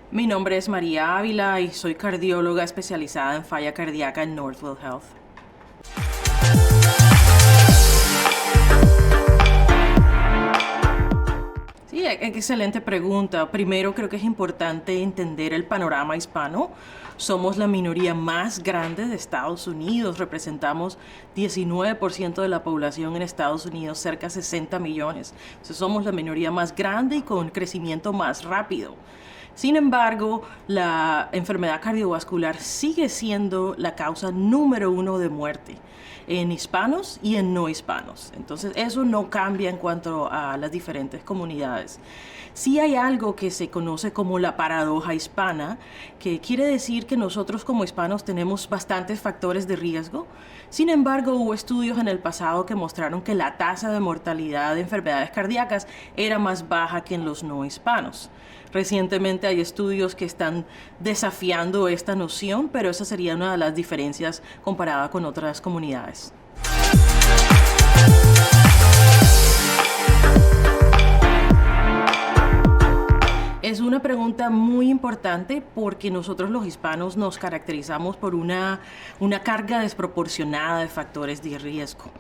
Mi nombre es María Ávila y soy cardióloga especializada en falla cardíaca en Northwell Health. Sí, excelente pregunta. Primero, creo que es importante entender el panorama hispano. Somos la minoría más grande de Estados Unidos. Representamos 19% de la población en Estados Unidos, cerca de 60 millones. Entonces, somos la minoría más grande y con crecimiento más rápido. Sin embargo, la enfermedad cardiovascular sigue siendo la causa número uno de muerte en hispanos y en no hispanos. Entonces, eso no cambia en cuanto a las diferentes comunidades. Sí hay algo que se conoce como la paradoja hispana, que quiere decir que nosotros como hispanos tenemos bastantes factores de riesgo. Sin embargo, hubo estudios en el pasado que mostraron que la tasa de mortalidad de enfermedades cardíacas era más baja que en los no hispanos. Recientemente hay estudios que están desafiando esta noción, pero esa sería una de las diferencias comparada con otras comunidades. Es una pregunta muy importante porque nosotros los hispanos nos caracterizamos por una carga desproporcionada de factores de riesgo.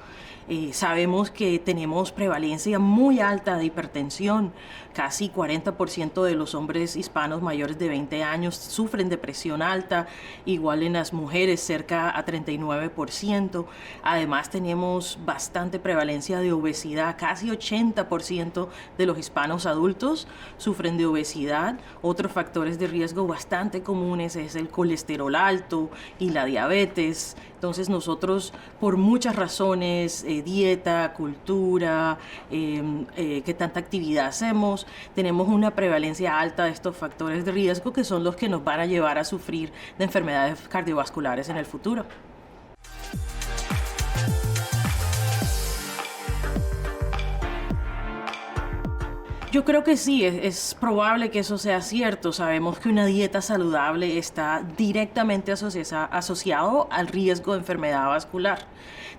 Sabemos que tenemos prevalencia muy alta de hipertensión. Casi 40% de los hombres hispanos mayores de 20 años sufren de presión alta, igual en las mujeres cerca a 39%. Además tenemos bastante prevalencia de obesidad. Casi 80% de los hispanos adultos sufren de obesidad. Otros factores de riesgo bastante comunes es el colesterol alto y la diabetes. Entonces nosotros, por muchas razones, dieta, cultura, qué tanta actividad hacemos, tenemos una prevalencia alta de estos factores de riesgo que son los que nos van a llevar a sufrir de enfermedades cardiovasculares en el futuro. Yo creo que sí, es probable que eso sea cierto. Sabemos que una dieta saludable está directamente asociado al riesgo de enfermedad vascular.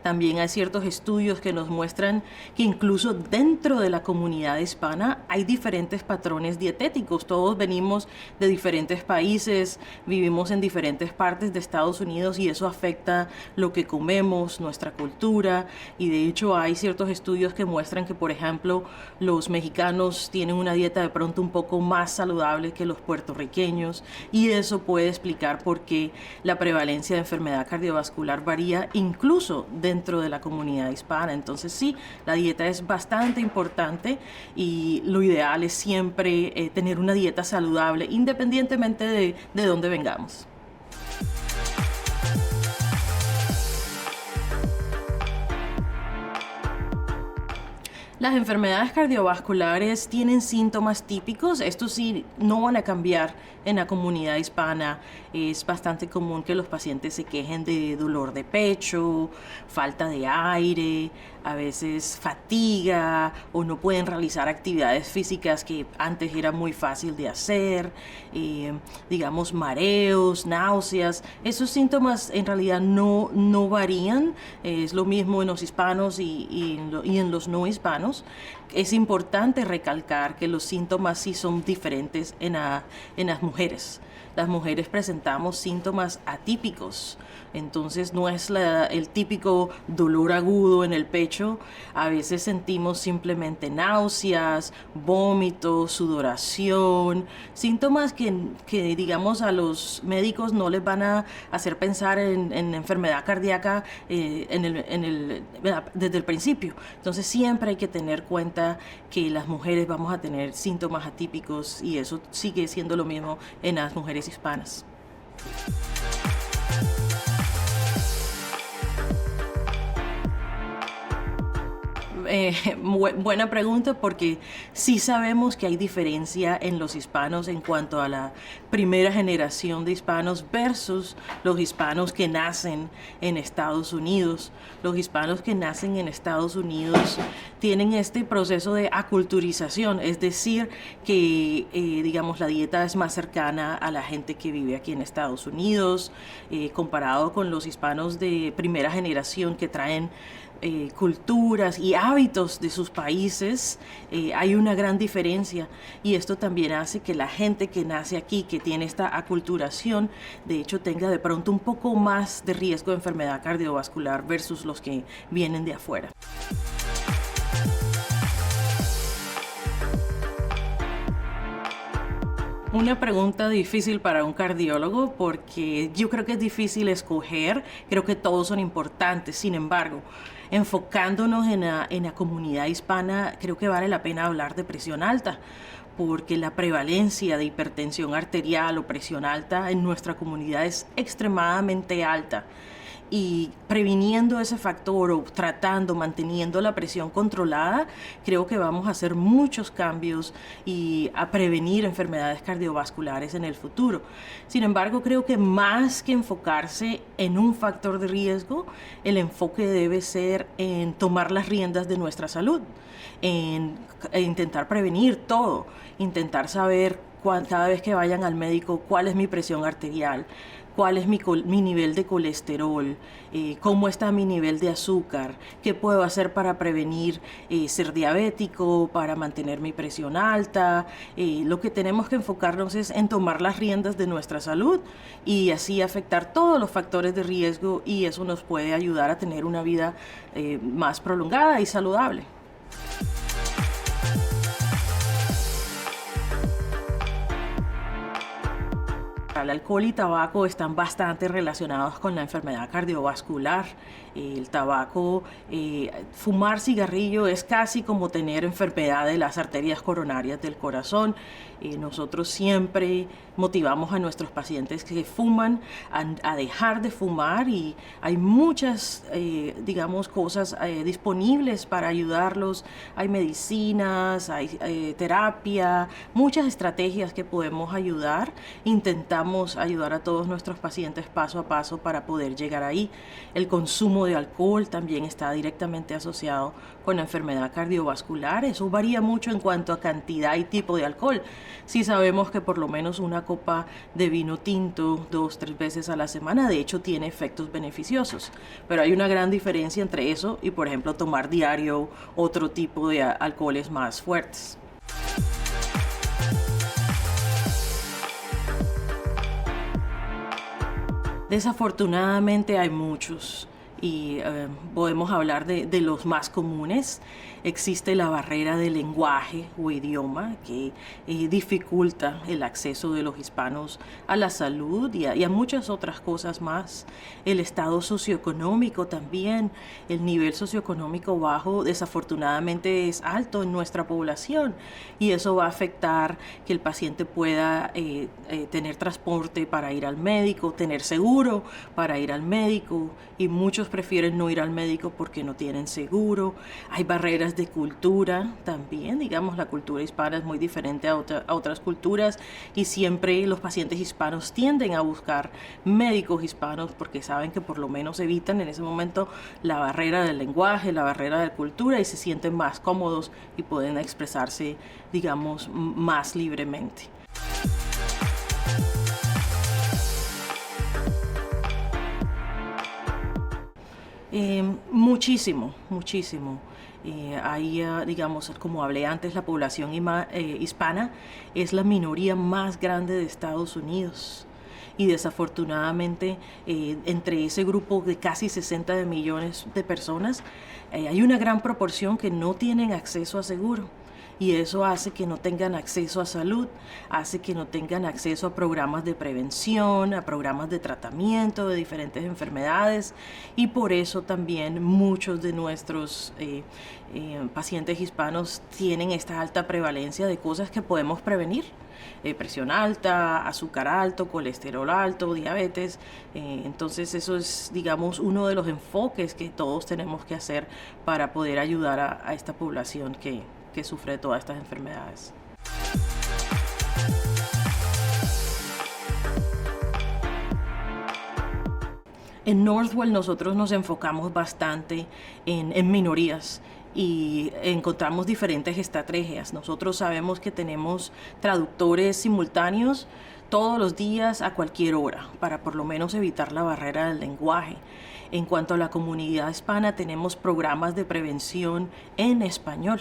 También hay ciertos estudios que nos muestran que incluso dentro de la comunidad hispana hay diferentes patrones dietéticos. Todos venimos de diferentes países, vivimos en diferentes partes de Estados Unidos y eso afecta lo que comemos, nuestra cultura. Y de hecho hay ciertos estudios que muestran que, por ejemplo, los mexicanos tienen una dieta de pronto un poco más saludable que los puertorriqueños y eso puede explicar por qué la prevalencia de enfermedad cardiovascular varía incluso dentro de la comunidad hispana. Entonces sí, la dieta es bastante importante y lo ideal es siempre tener una dieta saludable independientemente de dónde vengamos. Las enfermedades cardiovasculares tienen síntomas típicos, estos sí no van a cambiar en la comunidad hispana. Es bastante común que los pacientes se quejen de dolor de pecho, falta de aire, a veces fatiga o no pueden realizar actividades físicas que antes era muy fácil de hacer, digamos mareos, náuseas. Esos síntomas en realidad no varían, es lo mismo en los hispanos y en los no hispanos. Es importante recalcar que los síntomas sí son diferentes en las mujeres. Las mujeres presentamos síntomas atípicos, entonces no es el típico dolor agudo en el pecho. A veces sentimos simplemente náuseas, vómitos, sudoración, síntomas que digamos a los médicos no les van a hacer pensar en enfermedad cardíaca desde el principio. Entonces siempre hay que tener cuenta que las mujeres vamos a tener síntomas atípicos y eso sigue siendo lo mismo en las mujeres hispanas. Buena pregunta porque sí sabemos que hay diferencia en los hispanos en cuanto a la primera generación de hispanos versus los hispanos que nacen en Estados Unidos. Los hispanos que nacen en Estados Unidos tienen este proceso de aculturización, es decir, que digamos la dieta es más cercana a la gente que vive aquí en Estados Unidos, comparado con los hispanos de primera generación que traen culturas y hábitos de sus países, hay una gran diferencia, y esto también hace que la gente que nace aquí, que tiene esta aculturación, de hecho tenga de pronto un poco más de riesgo de enfermedad cardiovascular versus los que vienen de afuera. Una pregunta difícil para un cardiólogo, porque yo creo que es difícil escoger, creo que todos son importantes. Sin embargo, enfocándonos en la comunidad hispana, creo que vale la pena hablar de presión alta, porque la prevalencia de hipertensión arterial o presión alta en nuestra comunidad es extremadamente alta. Y previniendo ese factor o tratando, manteniendo la presión controlada, creo que vamos a hacer muchos cambios y a prevenir enfermedades cardiovasculares en el futuro. Sin embargo, creo que más que enfocarse en un factor de riesgo, el enfoque debe ser en tomar las riendas de nuestra salud, en intentar prevenir todo, intentar saber cada vez que vayan al médico cuál es mi presión arterial, cuál es mi nivel de colesterol, cómo está mi nivel de azúcar, qué puedo hacer para prevenir ser diabético, para mantener mi presión alta. Lo que tenemos que enfocarnos es en tomar las riendas de nuestra salud y así afectar todos los factores de riesgo, y eso nos puede ayudar a tener una vida más prolongada y saludable. El alcohol y tabaco están bastante relacionados con la enfermedad cardiovascular. El tabaco, fumar cigarrillo es casi como tener enfermedad de las arterias coronarias del corazón. Nosotros siempre motivamos a nuestros pacientes que fuman a dejar de fumar, y hay muchas, digamos, cosas disponibles para ayudarlos. Hay medicinas, hay terapia, muchas estrategias que podemos ayudar. Intentamos ayudar a todos nuestros pacientes paso a paso para poder llegar ahí. El consumo de alcohol también está directamente asociado con la enfermedad cardiovascular. Eso varía mucho en cuanto a cantidad y tipo de alcohol. Sí sabemos que por lo menos una copa de vino tinto 2-3 veces a la semana, de hecho, tiene efectos beneficiosos. Pero hay una gran diferencia entre eso y, por ejemplo, tomar diario otro tipo de alcoholes más fuertes. Desafortunadamente hay muchos, y podemos hablar de los más comunes. Existe la barrera del lenguaje o idioma que dificulta el acceso de los hispanos a la salud y a muchas otras cosas más. El estado socioeconómico también, el nivel socioeconómico bajo desafortunadamente es alto en nuestra población, y eso va a afectar que el paciente pueda tener transporte para ir al médico, tener seguro para ir al médico, y muchos prefieren no ir al médico porque no tienen seguro. Hay barreras de cultura también, digamos, la cultura hispana es muy diferente a otras culturas, y siempre los pacientes hispanos tienden a buscar médicos hispanos porque saben que por lo menos evitan en ese momento la barrera del lenguaje, la barrera de la cultura, y se sienten más cómodos y pueden expresarse, digamos, más libremente. Muchísimo, muchísimo. Hay, digamos, como hablé antes, la población hispana es la minoría más grande de Estados Unidos. Y desafortunadamente, entre ese grupo de casi 60 millones de personas, hay una gran proporción que no tienen acceso a seguro. Y eso hace que no tengan acceso a salud, hace que no tengan acceso a programas de prevención, a programas de tratamiento de diferentes enfermedades, y por eso también muchos de nuestros pacientes hispanos tienen esta alta prevalencia de cosas que podemos prevenir. Presión alta, azúcar alto, colesterol alto, diabetes. Entonces eso es, digamos, uno de los enfoques que todos tenemos que hacer para poder ayudar a esta población que sufre de todas estas enfermedades. En Northwell nosotros nos enfocamos bastante en minorías y encontramos diferentes estrategias. Nosotros sabemos que tenemos traductores simultáneos todos los días a cualquier hora para por lo menos evitar la barrera del lenguaje. En cuanto a la comunidad hispana, tenemos programas de prevención en español.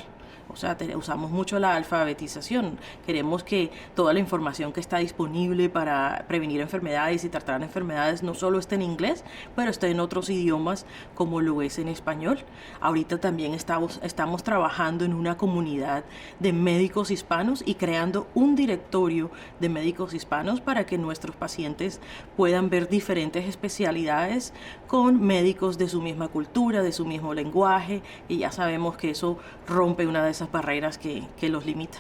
O sea, usamos mucho la alfabetización. Queremos que toda la información que está disponible para prevenir enfermedades y tratar enfermedades no solo esté en inglés, pero esté en otros idiomas como lo es en español. Ahorita también estamos trabajando en una comunidad de médicos hispanos y creando un directorio de médicos hispanos para que nuestros pacientes puedan ver diferentes especialidades con médicos de su misma cultura, de su mismo lenguaje, y ya sabemos que eso rompe una de esas barreras que los limita.